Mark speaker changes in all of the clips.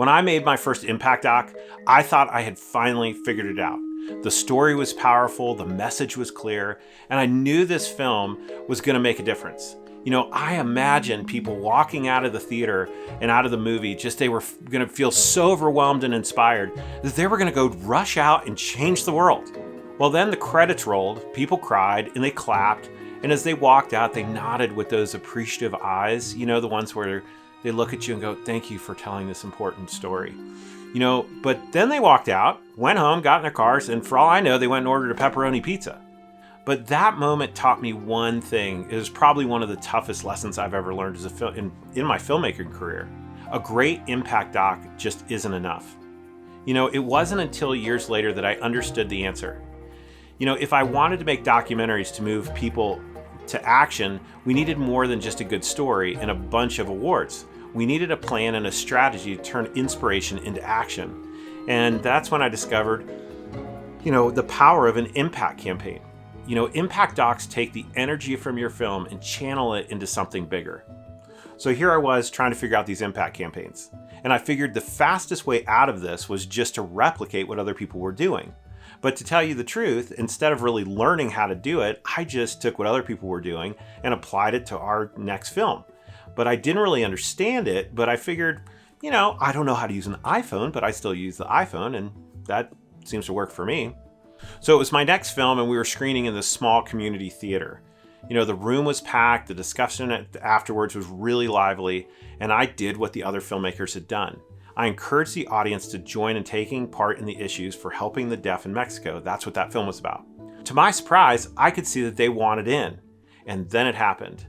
Speaker 1: When I made my first impact doc, I thought I had finally figured it out. The story was powerful, the message was clear, and I knew this film was going to make a difference. I imagined people walking out of the theater and out of the movie, they were going to feel so overwhelmed and inspired that they were going to go rush out and change the world. Well, then the credits rolled, people cried, and they clapped, and as they walked out, they nodded with those appreciative eyes, the ones where they look at you and go, thank you for telling this important story. But then they walked out, went home, got in their cars, and for all I know, they went and ordered a pepperoni pizza. But that moment taught me one thing. It was probably one of the toughest lessons I've ever learned in my filmmaking career. A great impact doc just isn't enough. It wasn't until years later that I understood the answer. If I wanted to make documentaries to move people to action, we needed more than just a good story and a bunch of awards. We needed a plan and a strategy to turn inspiration into action. And that's when I discovered, the power of an impact campaign. Impact docs take the energy from your film and channel it into something bigger. So here I was trying to figure out these impact campaigns. And I figured the fastest way out of this was just to replicate what other people were doing. But to tell you the truth, instead of really learning how to do it, I just took what other people were doing and applied it to our next film. But I didn't really understand it, but I figured, I don't know how to use an iPhone, but I still use the iPhone, and that seems to work for me. So it was my next film, and we were screening in this small community theater. The room was packed, the discussion afterwards was really lively, and I did what the other filmmakers had done. I encouraged the audience to join in taking part in the issues for helping the deaf in Mexico. That's what that film was about. To my surprise, I could see that they wanted in. And then it happened.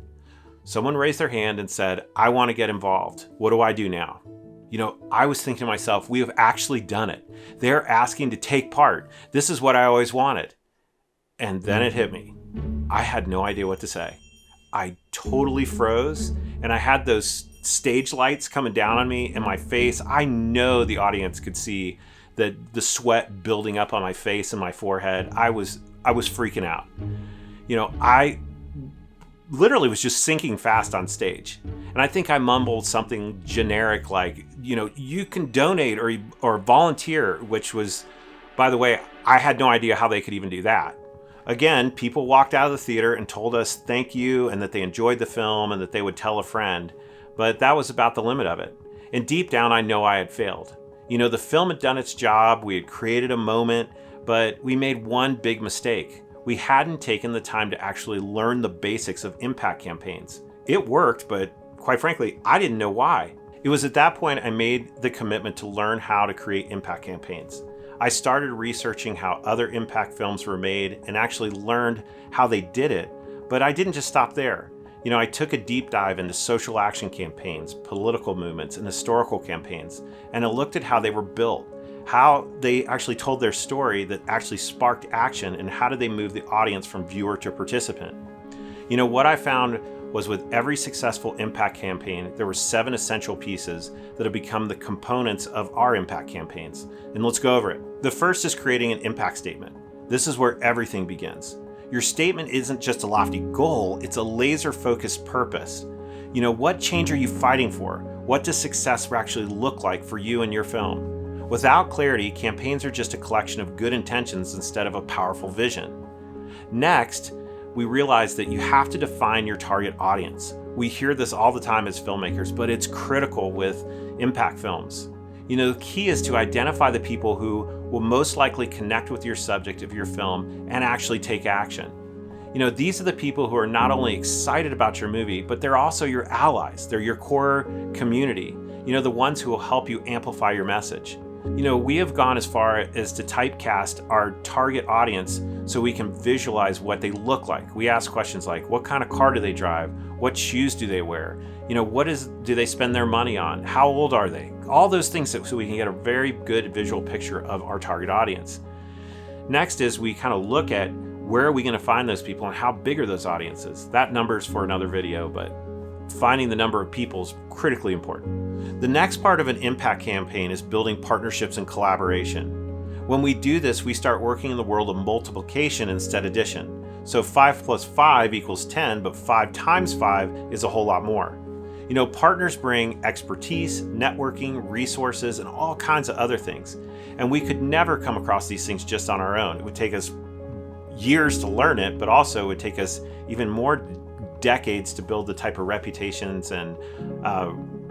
Speaker 1: Someone raised their hand and said, I want to get involved. What do I do now? I was thinking to myself, we have actually done it. They're asking to take part. This is what I always wanted. And then it hit me. I had no idea what to say. I totally froze, and I had those stage lights coming down on me in my face. I know the audience could see the sweat building up on my face and my forehead. I was freaking out. I literally was just sinking fast on stage. And I think I mumbled something generic like, you can donate or volunteer, which was, by the way, I had no idea how they could even do that. Again, people walked out of the theater and told us thank you and that they enjoyed the film and that they would tell a friend. But that was about the limit of it. And deep down, I know I had failed. The film had done its job. We had created a moment, but we made one big mistake. We hadn't taken the time to actually learn the basics of impact campaigns. It worked, but quite frankly, I didn't know why. It was at that point I made the commitment to learn how to create impact campaigns. I started researching how other impact films were made and actually learned how they did it, but I didn't just stop there. I took a deep dive into social action campaigns, political movements, and historical campaigns, and I looked at how they were built, how they actually told their story that actually sparked action, and how did they move the audience from viewer to participant. What I found was with every successful impact campaign, there were 7 essential pieces that have become the components of our impact campaigns. And let's go over it. The first is creating an impact statement. This is where everything begins. Your statement isn't just a lofty goal, it's a laser-focused purpose. What change are you fighting for? What does success actually look like for you and your film? Without clarity, campaigns are just a collection of good intentions instead of a powerful vision. Next, we realize that you have to define your target audience. We hear this all the time as filmmakers, but it's critical with impact films. The key is to identify the people who will most likely connect with your subject of your film and actually take action. These are the people who are not only excited about your movie, but they're also your allies. They're your core community, the ones who will help you amplify your message. We have gone as far as to typecast our target audience so we can visualize what they look like. We ask questions like, what kind of car do they drive? What shoes do they wear? Do they spend their money on? How old are they? All those things so we can get a very good visual picture of our target audience. Next is we kind of look at where are we going to find those people and how big are those audiences? That number's for another video, but finding the number of people is critically important. The next part of an impact campaign is building partnerships and collaboration. When we do this, we start working in the world of multiplication instead of addition. So 5 plus 5 equals 10, but 5 times 5 is a whole lot more. Partners bring expertise, networking, resources, and all kinds of other things. And we could never come across these things just on our own. It would take us years to learn it, but also it would take us even more decades to build the type of reputations and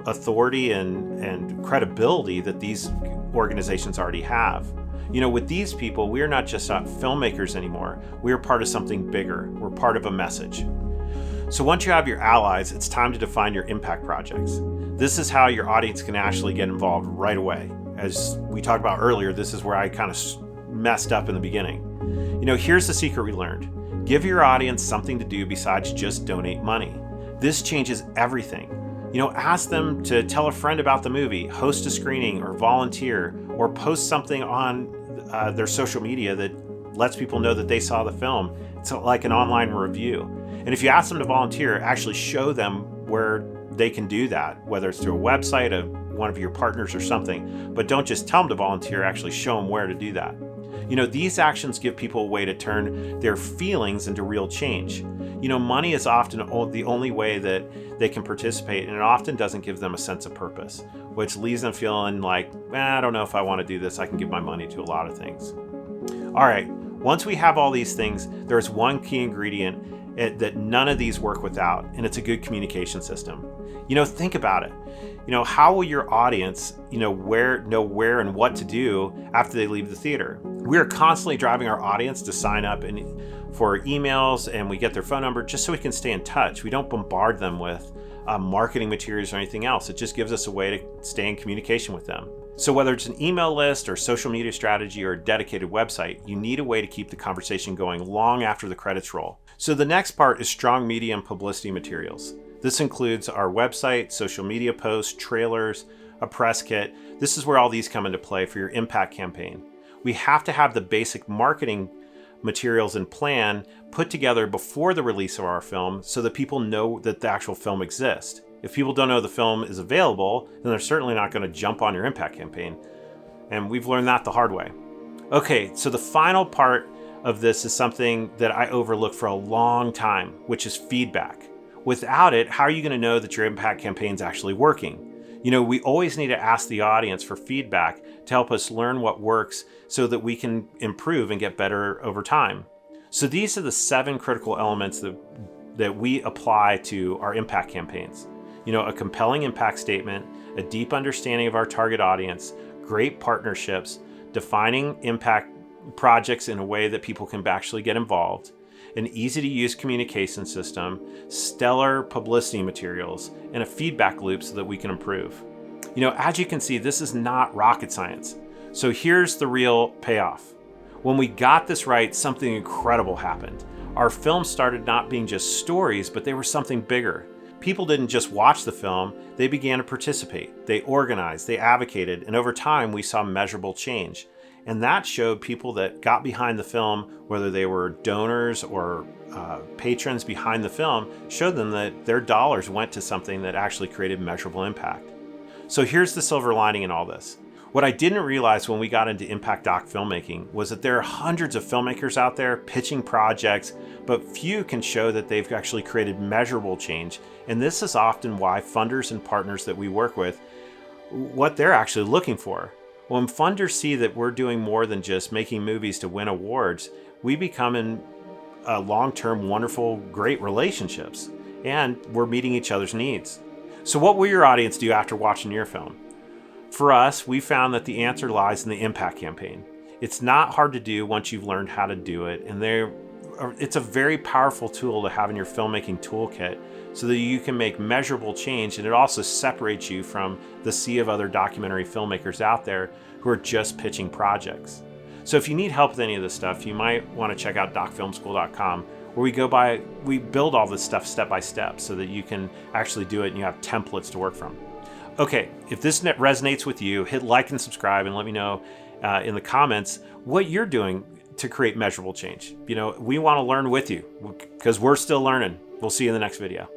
Speaker 1: authority and credibility that these organizations already have. With these people, we are not just filmmakers anymore. We are part of something bigger. We're part of a message. So once you have your allies, it's time to define your impact projects. This is how your audience can actually get involved right away. As we talked about earlier, this is where I kind of messed up in the beginning. Here's the secret we learned. Give your audience something to do besides just donate money. This changes everything. Ask them to tell a friend about the movie, host a screening, or volunteer, or post something on their social media that lets people know that they saw the film. It's like an online review. And if you ask them to volunteer, actually show them where they can do that, whether it's through a website of one of your partners or something. But don't just tell them to volunteer, actually show them where to do that. These actions give people a way to turn their feelings into real change. Money is often the only way that they can participate, and it often doesn't give them a sense of purpose, which leaves them feeling like, I don't know if I want to do this. I can give my money to a lot of things. All right, once we have all these things, there's one key ingredient that none of these work without, and it's a good communication system. Think about it. How will your audience, know where and what to do after they leave the theater? We are constantly driving our audience to sign up for emails, and we get their phone number just so we can stay in touch. We don't bombard them with marketing materials or anything else. It just gives us a way to stay in communication with them. So whether it's an email list or social media strategy or a dedicated website, you need a way to keep the conversation going long after the credits roll. So the next part is strong media and publicity materials. This includes our website, social media posts, trailers, a press kit. This is where all these come into play for your impact campaign. We have to have the basic marketing materials and plan put together before the release of our film so that people know that the actual film exists. If people don't know the film is available, then they're certainly not going to jump on your impact campaign. And we've learned that the hard way. Okay, so the final part of this is something that I overlooked for a long time, which is feedback. Without it, how are you going to know that your impact campaign is actually working? We always need to ask the audience for feedback to help us learn what works so that we can improve and get better over time. So these are the 7 critical elements that we apply to our impact campaigns. A compelling impact statement, a deep understanding of our target audience, great partnerships, defining impact projects in a way that people can actually get involved, an easy-to-use communication system, stellar publicity materials, and a feedback loop so that we can improve. As you can see, this is not rocket science. So here's the real payoff. When we got this right, something incredible happened. Our films started not being just stories, but they were something bigger. People didn't just watch the film, they began to participate. They organized, they advocated, and over time we saw measurable change. And that showed people that got behind the film, whether they were donors or patrons behind the film, showed them that their dollars went to something that actually created measurable impact. So here's the silver lining in all this. What I didn't realize when we got into impact doc filmmaking was that there are hundreds of filmmakers out there pitching projects, but few can show that they've actually created measurable change. And this is often why funders and partners that we work with, what they're actually looking for. When funders see that we're doing more than just making movies to win awards, we become in long-term, wonderful, great relationships, and we're meeting each other's needs. So what will your audience do after watching your film? For us, we found that the answer lies in the impact campaign. It's not hard to do once you've learned how to do it, and it's a very powerful tool to have in your filmmaking toolkit so that you can make measurable change, and it also separates you from the sea of other documentary filmmakers out there who are just pitching projects. So if you need help with any of this stuff, you might want to check out docfilmschool.com, where we build all this stuff step by step so that you can actually do it and you have templates to work from. Okay, if this resonates with you, hit like and subscribe and let me know in the comments what you're doing to create measurable change. We want to learn with you because we're still learning. We'll see you in the next video.